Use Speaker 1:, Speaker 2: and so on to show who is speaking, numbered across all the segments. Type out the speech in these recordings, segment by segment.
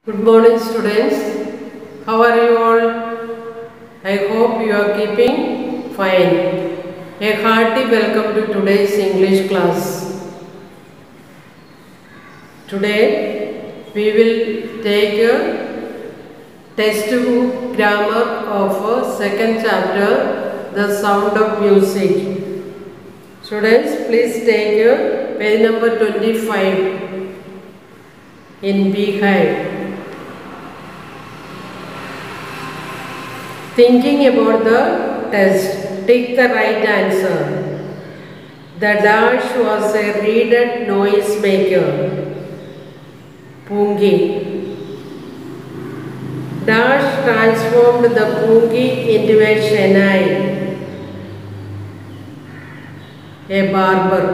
Speaker 1: Good morning, students. How are you all? I hope you are keeping fine. A hearty welcome to today's English class. Today we will take a textbook grammar of second chapter, The Sound of Music. Students, please take page number 25 in Beehive. Thinking about the test, take the right answer. The dash was a reeded noise maker. Pungi. Dash transformed the pungi into a Chennai, a barber.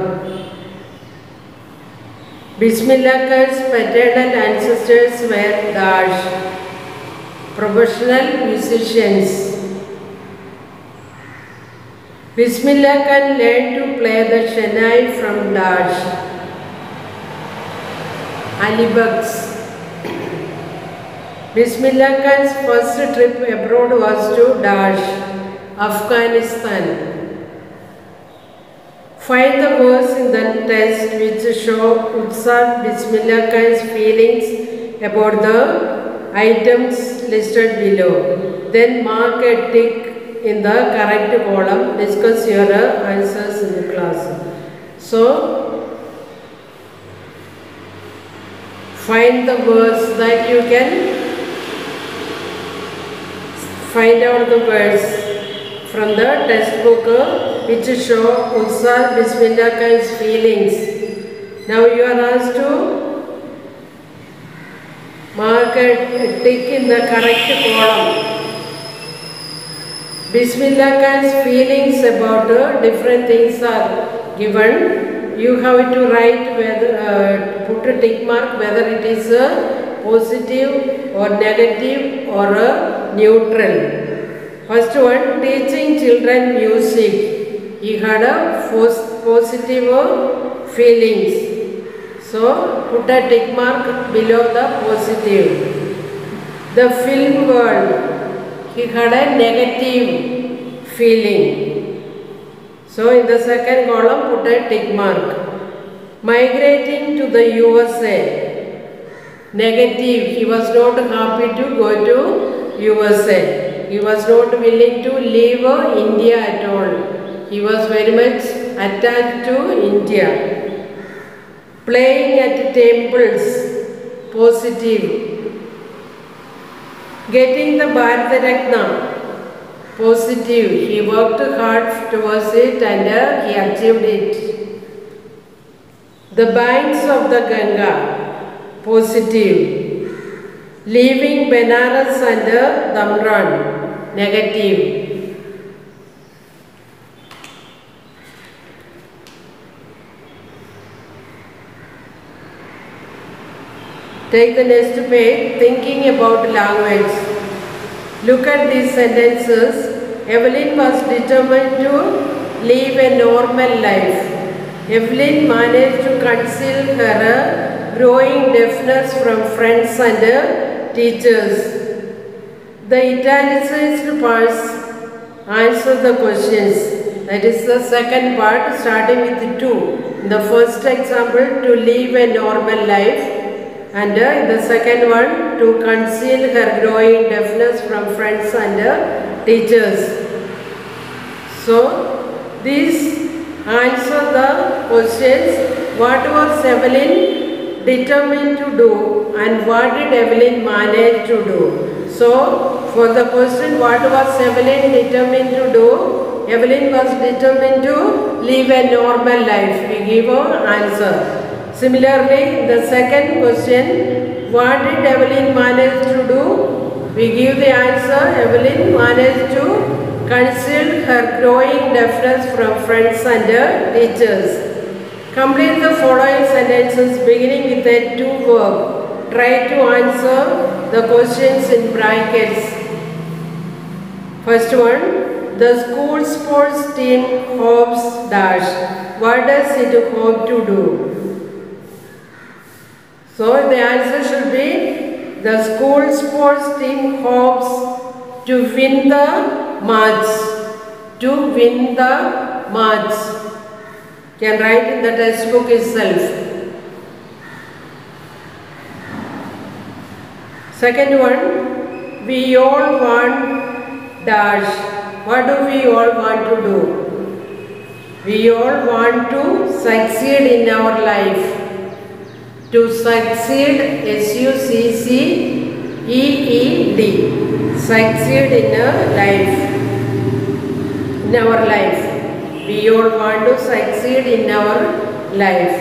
Speaker 1: Bismillah Khan's paternal ancestors were Dash, professional musicians. Bismillah Khan learned to play the Chennai from Dash. Alibugs. Bismillah Khan's first trip abroad was to Dash, Afghanistan. Find the words in the text which show Utsar Bismillah Khan's feelings about the items listed below. Then mark a tick in the correct column. Discuss your answers in the class. So, find the words that you can find out the words from the textbook which show Utsar Bismillah Khan's feelings. Now you are asked to mark a tick in the correct column. Bismillah Khan's feelings about different things are given. You have to write whether put a tick mark whether it is positive or negative or neutral. First one, teaching children music. He had a positive feelings. So, put a tick mark below the positive. The film world, he had a negative feeling. So, in the second column, put a tick mark. Migrating to the USA, negative, he was not happy to go to USA. He was not willing to leave India at all. He was very much attached to India. Playing at temples, positive. Getting the Bharata Ratna, positive. He worked hard towards it and he achieved it. The banks of the Ganga, positive. Leaving Benares and Damran, negative. Take the next page, thinking about language. Look at these sentences. Evelyn was determined to live a normal life. Evelyn managed to conceal her growing deafness from friends and teachers. The italicized parts answer the questions. That is the second part, starting with 2. In the first example, to live a normal life. And in the second one, to conceal her growing deafness from friends and teachers. So, these answer the questions. What was Evelyn determined to do and what did Evelyn manage to do? So, for the question, what was Evelyn determined to do? Evelyn was determined to live a normal life. We give an answer. Similarly, the second question, what did Evelyn manage to do? We give the answer, Evelyn managed to conceal her growing deafness from friends and teachers. Complete the following sentences beginning with a to verb. Try to answer the questions in brackets. First one, the school sports team hopes dash. What does it hope to do? So the answer should be the school sports team hopes to win the match. To win the match. Can write in the textbook itself. Second one, we all want dash. What do we all want to do? We all want to succeed in our life. To succeed, S-U-C-C-E-E-D. Succeed in our life. We all want to succeed in our life.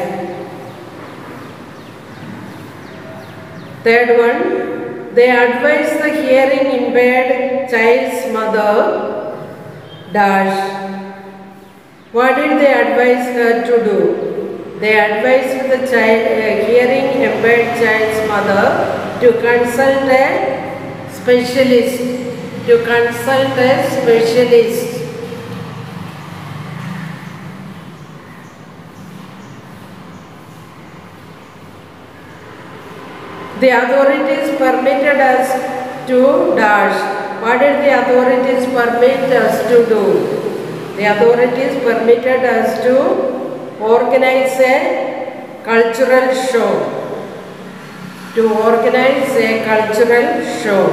Speaker 1: Third one, they advise the hearing impaired child's mother dash. What did they advise her to do? They advised the hearing impaired child's mother to consult a specialist. To consult a specialist. The authorities permitted us to dash. What did the authorities permit us to do? The authorities permitted us to organize a cultural show. To organize a cultural show.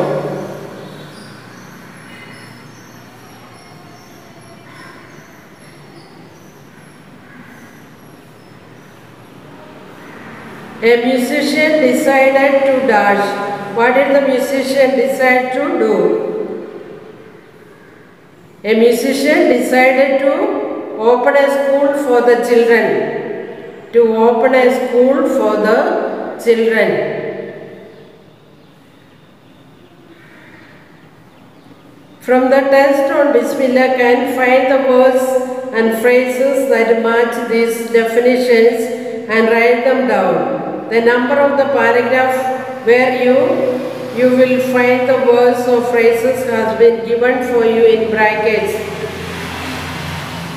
Speaker 1: A musician decided to dash. What did the musician decide to do? A musician decided to open a school for the children. To open a school for the children. From the text on Bismillah can find the words and phrases that match these definitions and write them down. The number of the paragraph where you will find the words or phrases has been given for you in brackets.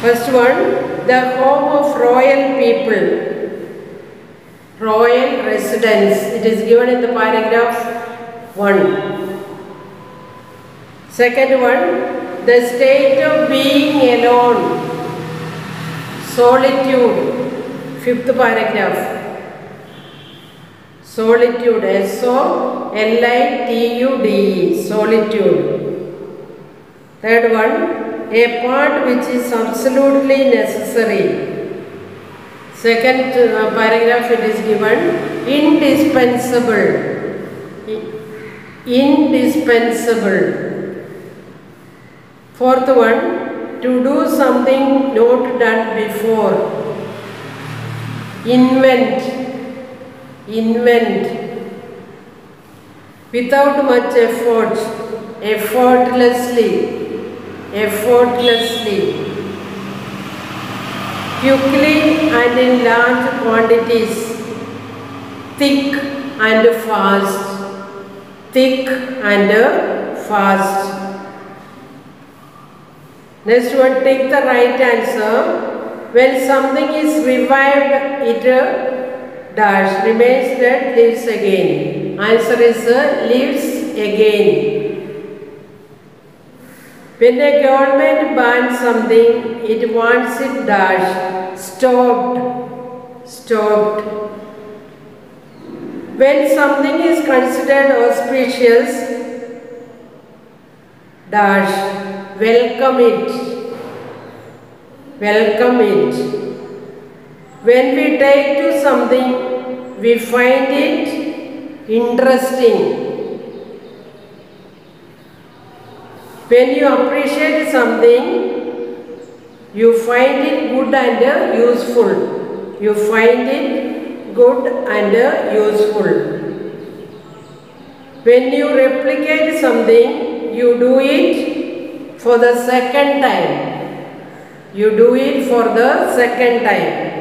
Speaker 1: First one, the home of royal people. Royal residence. It is given in the paragraph 1. Second one, the state of being alone. Solitude. Fifth paragraph. Solitude, S-O-L-I-T-U-D-E, solitude. Third one, a part which is absolutely necessary. Second paragraph it is given, indispensable. Indispensable. Fourth one, to do something not done before. Invent. Invent. Without much effort. Effortlessly. Effortlessly. Quickly and in large quantities. Thick and fast. Thick and fast. Next one, take the right answer. When something is revived, it dash remains dead, lives again. Answer is lives again. When a government bans something, it wants it dash stopped. Stopped. When something is considered auspicious, dash welcome it. Welcome it. When we take to something, we find it interesting. When you appreciate something, you find it good and useful. You find it good and useful. When you replicate something, you do it for the second time. You do it for the second time.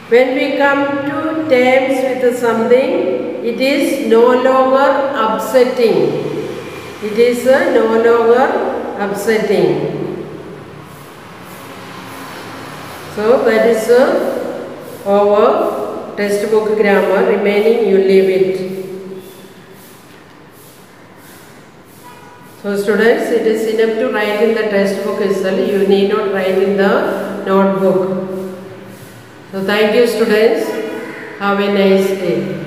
Speaker 1: When we come to terms with something, it is no longer upsetting. It is no longer upsetting. So that is our textbook grammar. Remaining you leave it. So students, it is enough to write in the textbook itself. You need not write in the notebook. So thank you students. Have a nice day.